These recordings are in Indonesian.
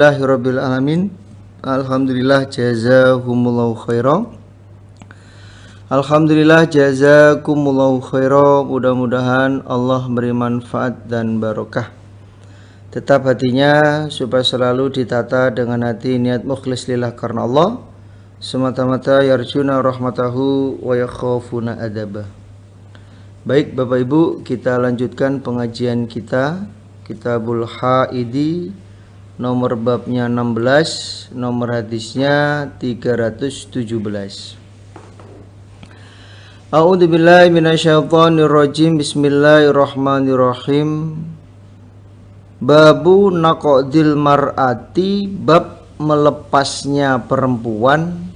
Alhamdulillahirabbil alamin. Alhamdulillah jazakumullahu khairan. Alhamdulillah jazakumullahu khairan. Mudah-mudahan Allah beri manfaat dan barokah. Tetap hatinya supaya selalu ditata dengan hati niat mukhlis lillah karena Allah, semata-mata yarjuna rahmatahu wa yakhafuna adzabah. Baik Bapak Ibu, kita lanjutkan pengajian kita Kitabul Haidi, nomor babnya 16, nomor hadisnya 317. A'udzubillahi minasyaitonirrajim. Bismillahirrahmanirrahim. Babu naqdil mar'ati, bab melepasnya perempuan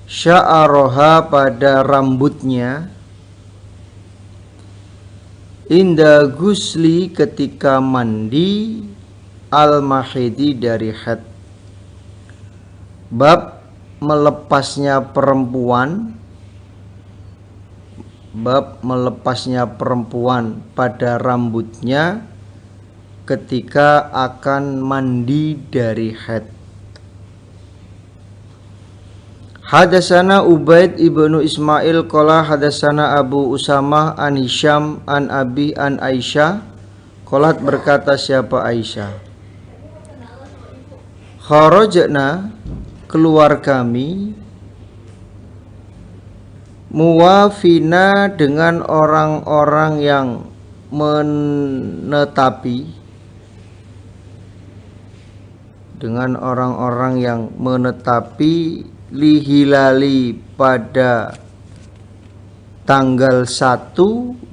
sya'araha pada rambutnya, inda gusli ketika mandi, al-mahidi dari haid. Bab melepasnya perempuan, bab melepasnya perempuan pada rambutnya ketika akan mandi dari haid. Hadasana Ubaid ibnu Ismail qala hadasana Abu Usamah an Hisham an Abi an Aisyah qalat, berkata siapa Aisyah, kharajna keluar kami, muwafina dengan orang-orang yang menetapi, dengan orang-orang yang menetapi lihilali pada tanggal 1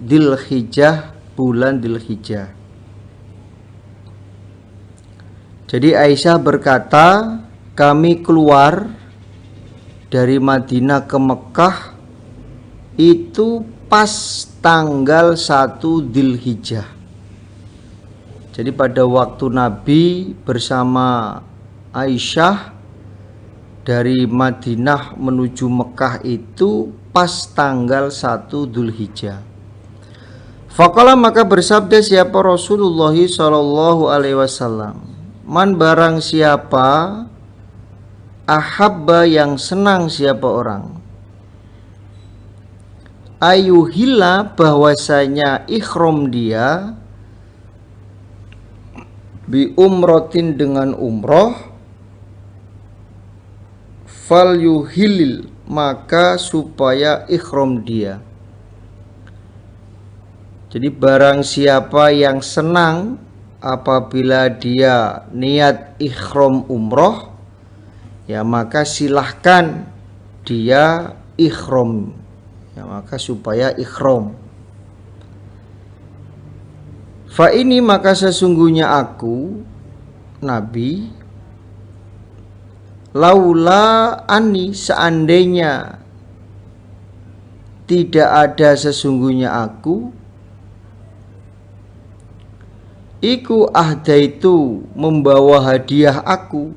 Dzulhijjah, bulan Dzulhijjah. Jadi Aisyah berkata, kami keluar dari Madinah ke Mekah itu pas tanggal 1 Dzulhijjah. Jadi pada waktu Nabi bersama Aisyah dari Madinah menuju Mekah itu pas tanggal 1 Dzulhijjah. Faqala, maka bersabda siapa Rasulullah sallallahu alaihi wasallam, man barang siapa, ahabba yang senang siapa orang, ayuhilla bahwasanya ikhram dia, bi umrotin dengan umroh, fal yuhilil maka supaya ikhram dia. Jadi barang siapa yang senang apabila dia niat ikhram umroh, ya maka silahkan dia ikhram, ya maka supaya ikhram. Fa ini maka sesungguhnya aku Nabi, laula ani seandainya tidak ada sesungguhnya aku, iku ahdaitu membawa hadiah aku,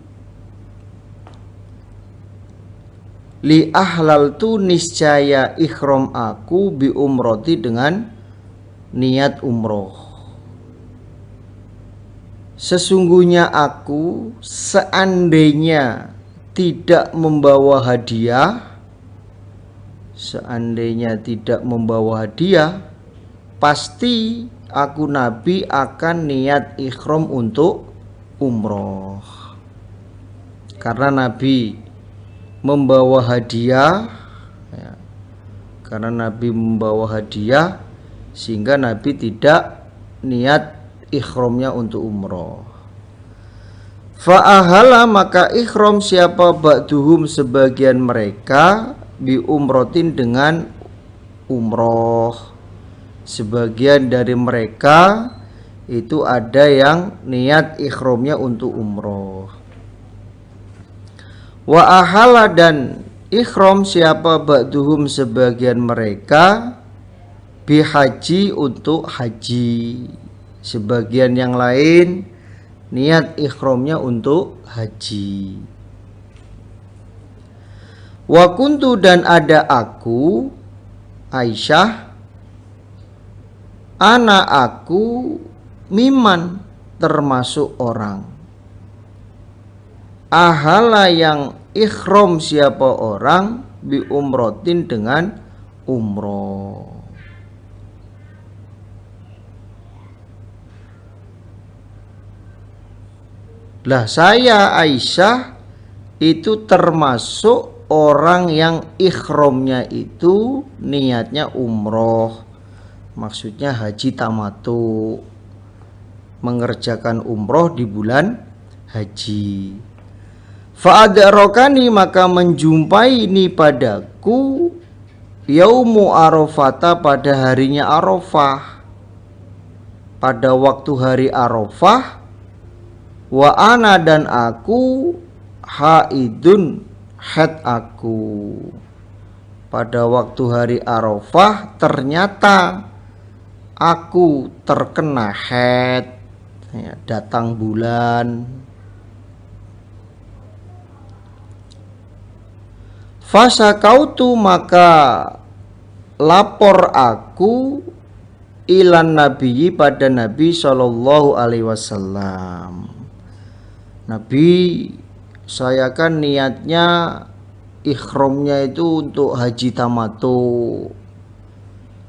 li ahlal tu niscaya ikhram aku, bi umroti dengan niat umroh. Sesungguhnya aku seandainya tidak membawa hadiah, seandainya tidak membawa hadiah, pasti aku Nabi akan niat ikhram untuk umroh. Karena Nabi membawa hadiah, ya, karena Nabi membawa hadiah sehingga Nabi tidak niat ikhramnya untuk umroh. Fa'ahala maka ikhram siapa ba'duhum sebagian mereka, bi umrotin dengan umroh. Sebagian dari mereka itu ada yang niat ikhramnya untuk umroh. Wa ahala dan ikhram siapa ba'duhum sebagian mereka, bi haji untuk haji. Sebagian yang lain niat ikhramnya untuk haji. Wa kuntu dan ada aku Aisyah, ana aku miman termasuk orang. Ahala yang ikhram siapa orang bi umrotin dengan umroh. Lah saya Aisyah itu termasuk orang yang ikhramnya itu niatnya umroh. Maksudnya haji tamattu, mengerjakan umroh di bulan haji. Fa'adarokani maka menjumpai ini padaku yaumu arafata pada harinya Arafah. Pada waktu hari Arafah, wa ana dan aku haidun haid aku. Pada waktu hari Arafah ternyata aku terkena haid, ya, datang bulan. Fasakautu maka lapor aku ilan nabiyyi pada Nabi sallallahu alaihi wasallam. Nabi, saya kan niatnya ikhramnya itu untuk haji tamattu.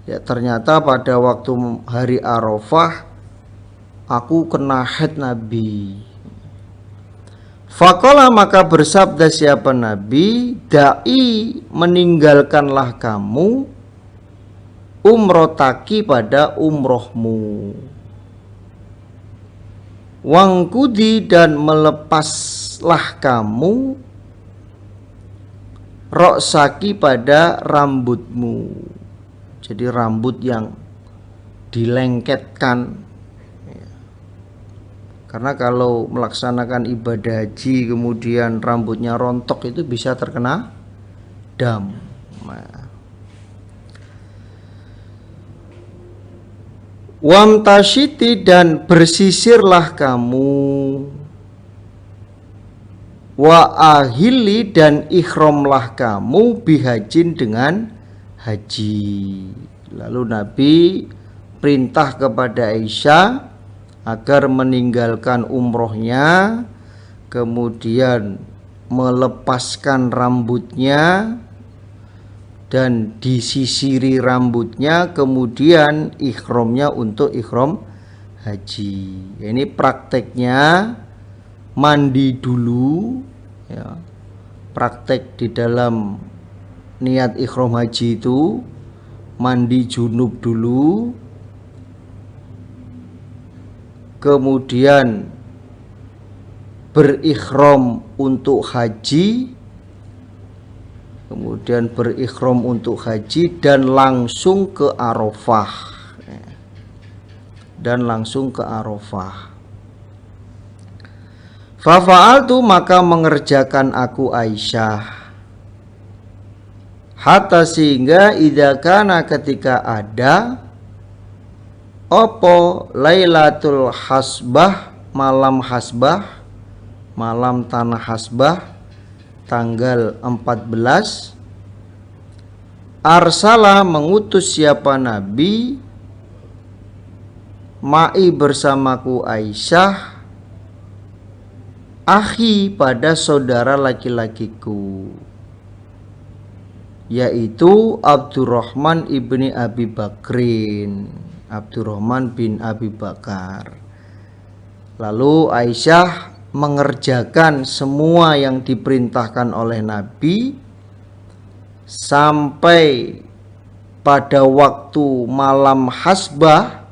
Ya ternyata pada waktu hari Arafah aku kena haid Nabi. Faqala maka bersabda siapa Nabi, da'i meninggalkanlah kamu umrotaki pada umrohmu. Wangkudi dan melepaslah kamu roksaki pada rambutmu. Jadi rambut yang dilengketkan. Karena kalau melaksanakan ibadah haji kemudian rambutnya rontok itu bisa terkena dam. Wamtashiti dan bersisirlah kamu. Wa ahili dan ikhramlah kamu bihajin dengan haji. Lalu Nabi perintah kepada Aisyah agar meninggalkan umrohnya, kemudian melepaskan rambutnya dan disisiri rambutnya, kemudian ikhramnya untuk ikhram haji. Ini prakteknya mandi dulu, ya. Praktek di dalam niat ikhram haji itu mandi junub dulu, kemudian berikhram untuk haji, kemudian berikhram untuk haji dan langsung ke Arafah. Dan langsung ke Arafah. Fafa'altu maka mengerjakan aku Aisyah. Hatta sehingga idza kana ketika ada opo Lailatul Hasbah, malam Hasbah, malam tanah Hasbah, tanggal 14, arsala mengutus siapa Nabi ma'i bersamaku Aisyah, akhi pada saudara laki-lakiku, yaitu Abdurrahman ibni Abi Bakrin, Abdurrahman bin Abi Bakar. Lalu Aisyah mengerjakan semua yang diperintahkan oleh Nabi sampai pada waktu malam Hasbah.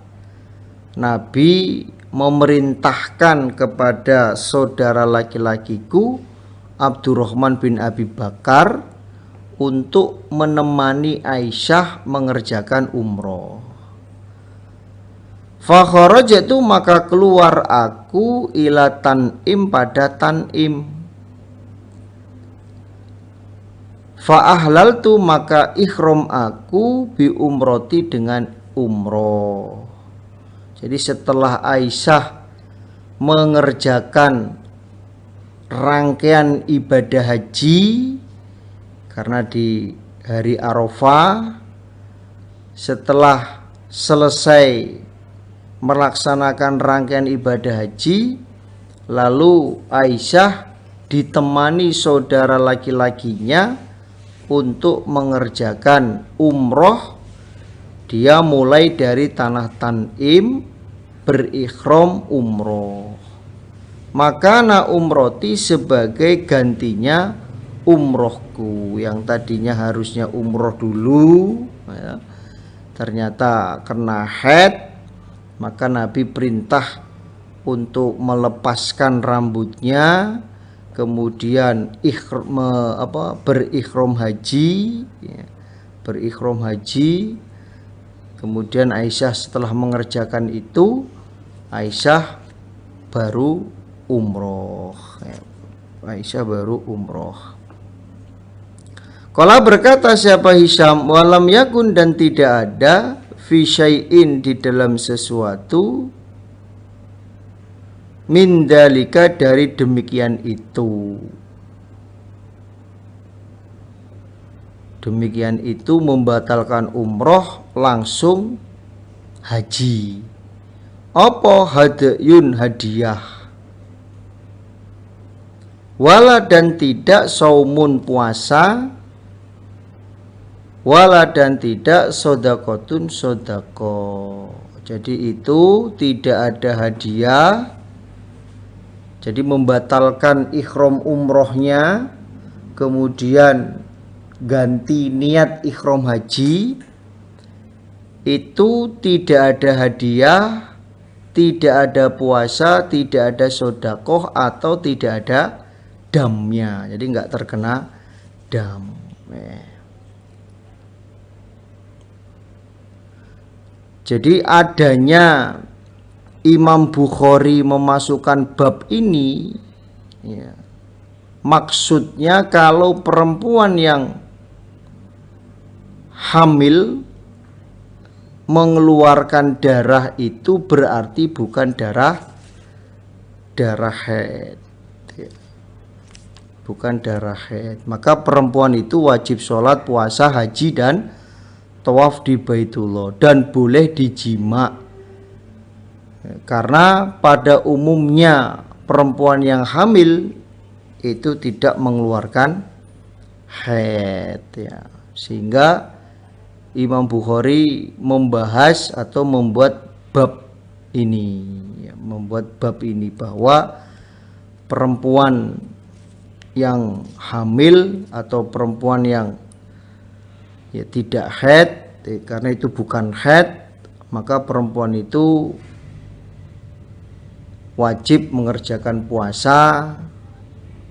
Nabi memerintahkan kepada saudara laki-lakiku Abdurrahman bin Abi Bakar untuk menemani Aisyah mengerjakan umroh. Fakharajatu maka keluar aku ila Tan'im pada Tan'im. Fa'ahlaltu maka ikhram aku bi umroti dengan umroh. Jadi setelah Aisyah mengerjakan rangkaian ibadah haji, karena di hari Arafah, setelah selesai melaksanakan rangkaian ibadah haji, lalu Aisyah ditemani saudara laki-lakinya untuk mengerjakan umroh. Dia mulai dari tanah Tan'im berikhram umroh. Makana umroti sebagai gantinya umrohku, yang tadinya harusnya umroh dulu ya, ternyata kena haid, maka Nabi perintah untuk melepaskan rambutnya, kemudian berikhram haji ya, berikhram haji. Kemudian Aisyah setelah mengerjakan itu, Aisyah baru umroh ya. Aisyah baru umroh. Qala berkata siapa Hisham, walam yakun, dan tidak ada fi syai'in di dalam sesuatu, min dalika dari demikian itu. Demikian itu membatalkan umroh langsung haji. Apa hadayun, hadiah. Wala, dan tidak saumun, puasa. Wala, dan tidak sodakotun, sodako. Jadi itu tidak ada hadiah. Jadi membatalkan ikhram umrohnya, kemudian ganti niat ikhram haji, itu tidak ada hadiah, tidak ada puasa, tidak ada sodakoh, atau tidak ada damnya. Jadi nggak terkena dam. Jadi adanya Imam Bukhari memasukkan bab ini ya, maksudnya kalau perempuan yang hamil mengeluarkan darah itu berarti bukan darah haid ya. Bukan darah haid. Maka perempuan itu wajib sholat, puasa, haji, dan tawaf di Baitullah, dan boleh dijima. Karena pada umumnya perempuan yang hamil itu tidak mengeluarkan haid ya. Sehingga Imam Bukhari membahas atau membuat bab ini ya, bahwa perempuan yang hamil atau perempuan yang ya tidak haid, karena itu bukan haid, maka perempuan itu wajib mengerjakan puasa.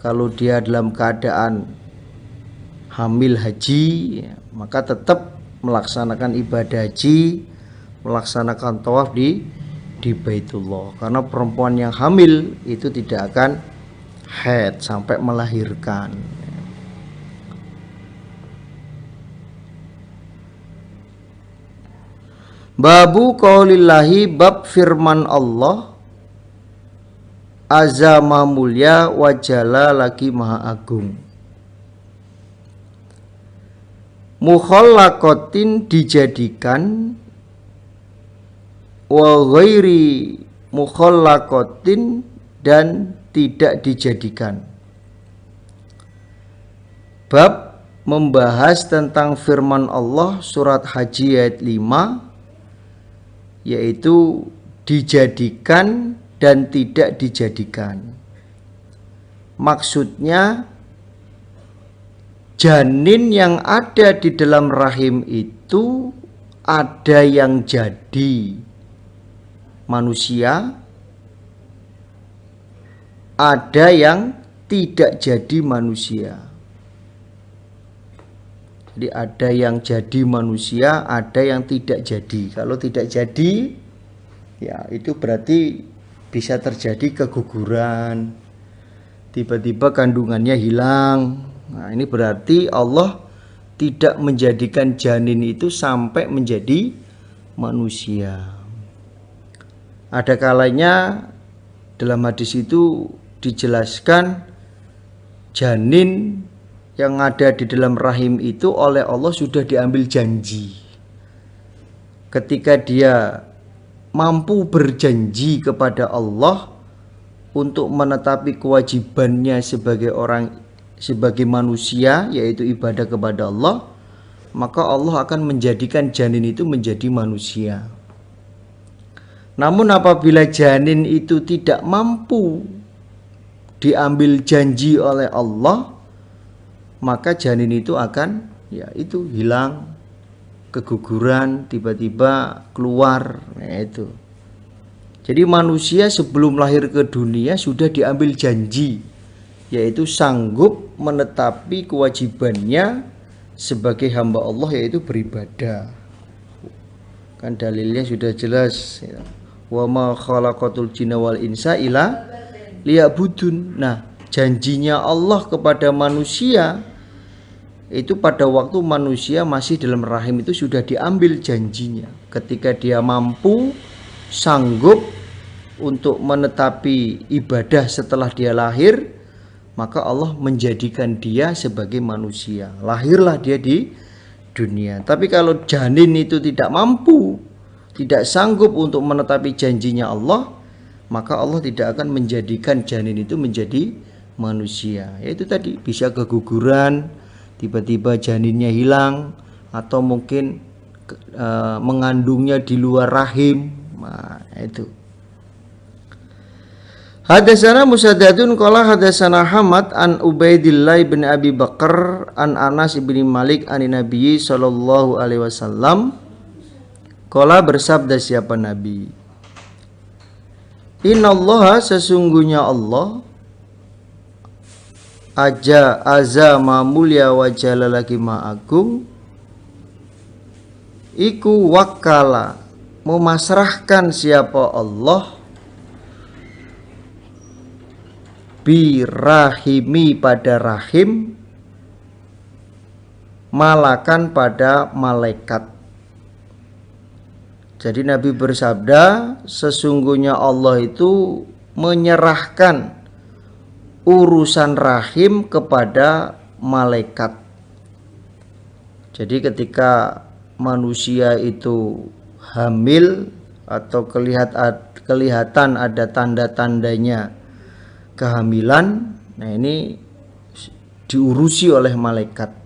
Kalau dia dalam keadaan hamil haji ya, maka tetap melaksanakan ibadah haji, melaksanakan tawaf di Baitullah. Karena perempuan yang hamil itu tidak akan haid sampai melahirkan. Babu qaulillahi, bab firman Allah, azama mulia, wajala lagi maha agung. Mukhallaqatin, dijadikan, wa ghairi mukhallaqatin, dan tidak dijadikan. Bab membahas tentang firman Allah surat Haji ayat 5, yaitu dijadikan dan tidak dijadikan. Maksudnya janin yang ada di dalam rahim itu ada yang jadi manusia, ada yang tidak jadi manusia. Jadi ada yang jadi manusia, ada yang tidak jadi. Kalau tidak jadi, ya itu berarti bisa terjadi keguguran, tiba-tiba kandungannya hilang. Nah, ini berarti Allah tidak menjadikan janin itu sampai menjadi manusia. Ada kalanya dalam hadis itu dijelaskan janin yang ada di dalam rahim itu oleh Allah sudah diambil janji. Ketika dia mampu berjanji kepada Allah untuk menetapi kewajibannya sebagai manusia, yaitu ibadah kepada Allah, maka Allah akan menjadikan janin itu menjadi manusia. Namun apabila janin itu tidak mampu diambil janji oleh Allah, maka janin itu akan hilang, keguguran, tiba-tiba keluar. Nah, itu. Jadi manusia sebelum lahir ke dunia sudah diambil janji, yaitu sanggup menetapi kewajibannya sebagai hamba Allah, yaitu beribadah. Kan dalilnya sudah jelas, ya. Wa ma khalaqatul jinna wal insa illa liya'budun. Nah, janjinya Allah kepada manusia itu pada waktu manusia masih dalam rahim itu sudah diambil janjinya. Ketika dia mampu, sanggup untuk menetapi ibadah setelah dia lahir, maka Allah menjadikan dia sebagai manusia. Lahirlah dia di dunia. Tapi kalau janin itu tidak mampu, tidak sanggup untuk menetapi janjinya Allah, maka Allah tidak akan menjadikan janin itu menjadi manusia. Yaitu tadi bisa keguguran, tiba-tiba janinnya hilang, atau mungkin mengandungnya di luar rahim. Nah, itu. Hadatsana Musaddadun qala hadatsana Hamad an Ubaidillah bin Abi Bakar an Anas bin Malik an Nabi sallallahu alaihi wasallam qala, bersabda siapa Nabi, Innallaha, sesungguhnya Allah, azza mulia wa jalalaki ma agung, iku wakala, memasrahkan siapa Allah, birahimi, pada rahim, malakan, pada malaikat. Jadi Nabi bersabda, sesungguhnya Allah itu menyerahkan urusan rahim kepada malaikat. Jadi ketika manusia itu hamil atau kelihatan ada tanda-tandanya kehamilan, nah ini diurusi oleh malaikat.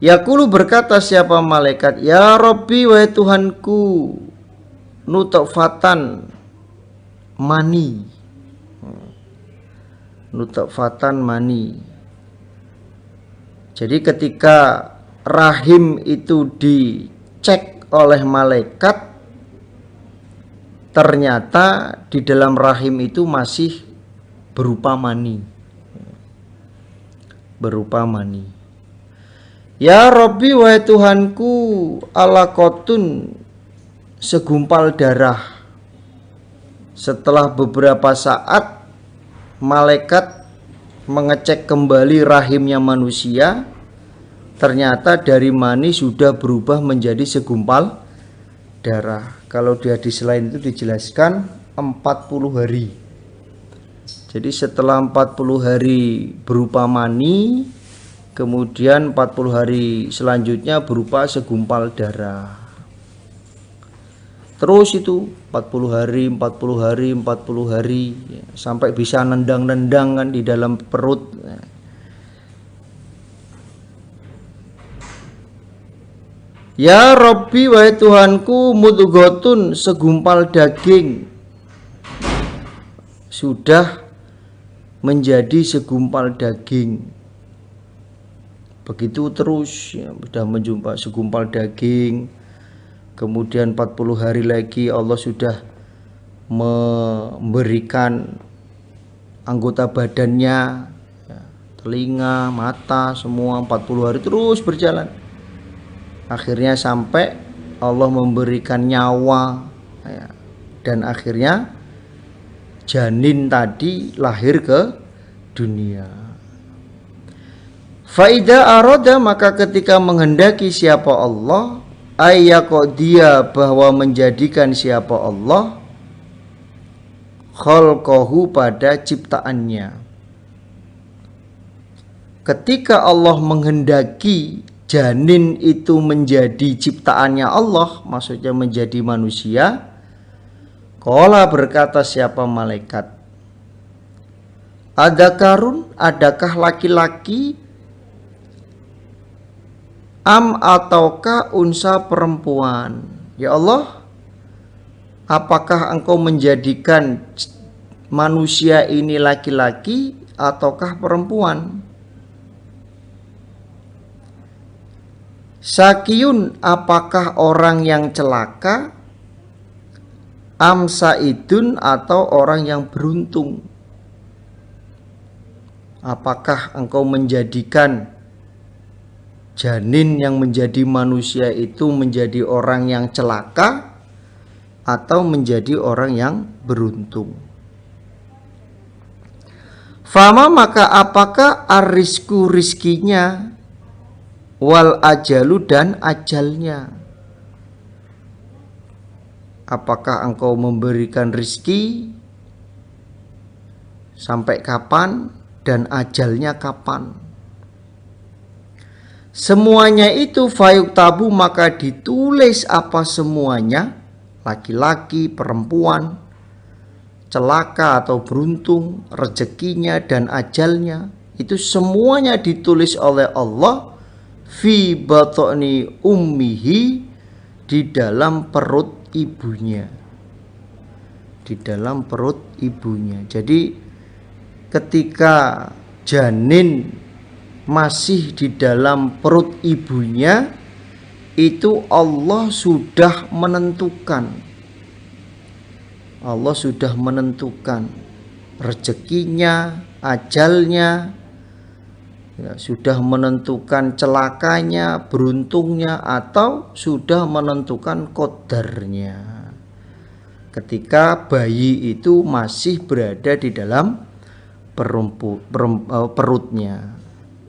Yaqulu, berkata siapa malaikat, ya Rabbi, wahai Tuhanku, nutfatan, mani. Nutfatan, mani. Jadi ketika rahim itu dicek oleh malaikat, ternyata di dalam rahim itu masih berupa mani. Berupa mani. Ya Rabbi, wahai Tuhanku, alaqatun, segumpal darah. Setelah beberapa saat malaikat mengecek kembali rahimnya manusia, ternyata dari mani sudah berubah menjadi segumpal darah. Kalau di hadis lain itu dijelaskan 40 hari. Jadi setelah 40 hari berupa mani, kemudian 40 hari selanjutnya berupa segumpal darah. Terus itu 40 hari, 40 hari, 40 hari, ya, sampai bisa nendang-nendang kan di dalam perut. Ya Rabbi, wahai Tuhanku, mudghotun, segumpal daging, sudah menjadi segumpal daging. Begitu terus, ya, sudah menjumpai segumpal daging. Kemudian 40 hari lagi Allah sudah memberikan anggota badannya, ya, telinga, mata, semua 40 hari terus berjalan. Akhirnya sampai Allah memberikan nyawa, ya, dan akhirnya janin tadi lahir ke dunia. Faida aroda, maka ketika menghendaki siapa Allah, dia bahwa menjadikan siapa Allah, khalqahu, pada ciptaannya. Ketika Allah menghendaki janin itu menjadi ciptaannya Allah, maksudnya menjadi manusia, qala berkata siapa malaikat, adzakarun, adakah laki-laki, am ataukah unsa perempuan? Ya Allah, apakah engkau menjadikan manusia ini laki-laki ataukah perempuan? Sakiyun, apakah orang yang celaka, am saidun, atau orang yang beruntung? Apakah engkau menjadikan janin yang menjadi manusia itu menjadi orang yang celaka atau menjadi orang yang beruntung? Fama, maka apakah arisku, rizkinya, wal ajalu, dan ajalnya? Apakah engkau memberikan rizki, sampai kapan, dan ajalnya kapan? Semuanya itu fayuktabu, maka ditulis apa semuanya, laki-laki, perempuan, celaka atau beruntung, rezekinya dan ajalnya, itu semuanya ditulis oleh Allah fi batni ummihi, di dalam perut ibunya, di dalam perut ibunya. Jadi ketika janin masih di dalam perut ibunya, itu Allah sudah menentukan, Allah sudah menentukan rezekinya, ajalnya, ya, sudah menentukan celakanya, beruntungnya, atau sudah menentukan qadarnya ketika bayi itu masih berada di dalam perutnya.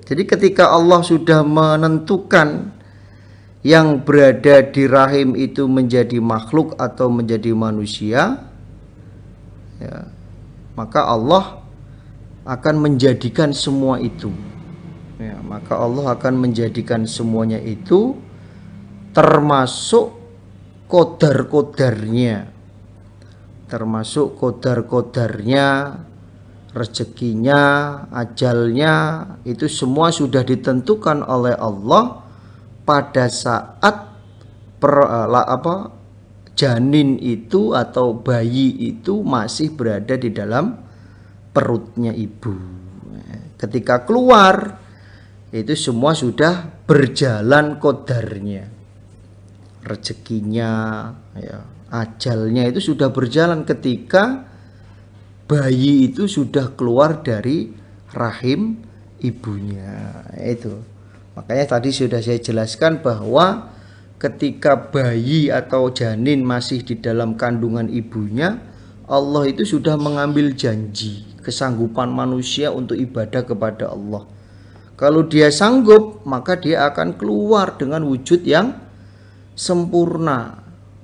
Jadi ketika Allah sudah menentukan yang berada di rahim itu menjadi makhluk atau menjadi manusia, ya, maka Allah akan menjadikan semua itu, ya, maka Allah akan menjadikan semuanya itu, termasuk qadar-qadarnya, termasuk qadar-qadarnya, rezekinya, ajalnya, itu semua sudah ditentukan oleh Allah pada saat janin itu atau bayi itu masih berada di dalam perutnya ibu. Ketika keluar, itu semua sudah berjalan qadarnya, rezekinya, ya, ajalnya itu sudah berjalan ketika bayi itu sudah keluar dari rahim ibunya. Itu makanya tadi sudah saya jelaskan bahwa ketika bayi atau janin masih di dalam kandungan ibunya, Allah itu sudah mengambil janji kesanggupan manusia untuk ibadah kepada Allah. Kalau dia sanggup, maka dia akan keluar dengan wujud yang sempurna,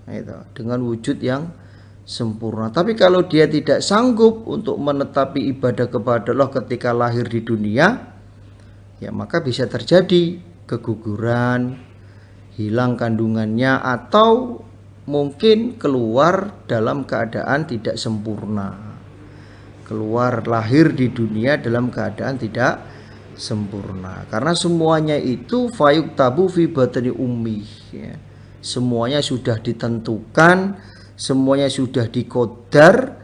itu, dengan wujud yang sempurna. Tapi kalau dia tidak sanggup untuk menetapi ibadah kepada Allah ketika lahir di dunia, ya maka bisa terjadi keguguran, hilang kandungannya, atau mungkin keluar dalam keadaan tidak sempurna, keluar lahir di dunia dalam keadaan tidak sempurna. Karena semuanya itu fayuktabu fi batni ummi, ya. Semuanya sudah ditentukan, semuanya sudah dikodar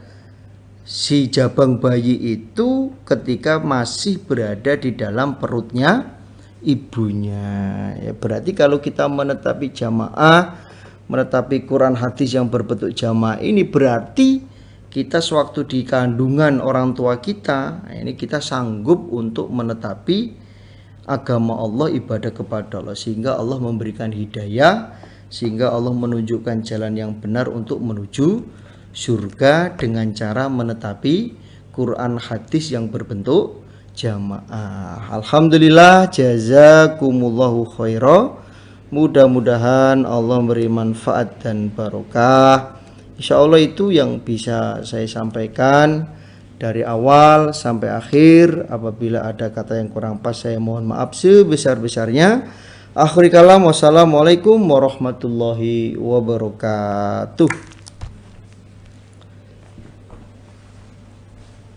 si jabang bayi itu ketika masih berada di dalam perutnya ibunya. Ya, berarti kalau kita menetapi jamaah, menetapi Quran hadis yang berbentuk jamaah, ini berarti kita sewaktu di kandungan orang tua kita, ini kita sanggup untuk menetapi agama Allah, ibadah kepada Allah, sehingga Allah memberikan hidayah, sehingga Allah menunjukkan jalan yang benar untuk menuju surga dengan cara menetapi Quran hadis yang berbentuk jamaah. Alhamdulillah, jazakumullahu khaira. Mudah-mudahan Allah memberi manfaat dan barokah. Insya Allah itu yang bisa saya sampaikan dari awal sampai akhir. Apabila ada kata yang kurang pas, saya mohon maaf sebesar-besarnya. Akhir kalam, wassalamualaikum warahmatullahi wabarakatuh.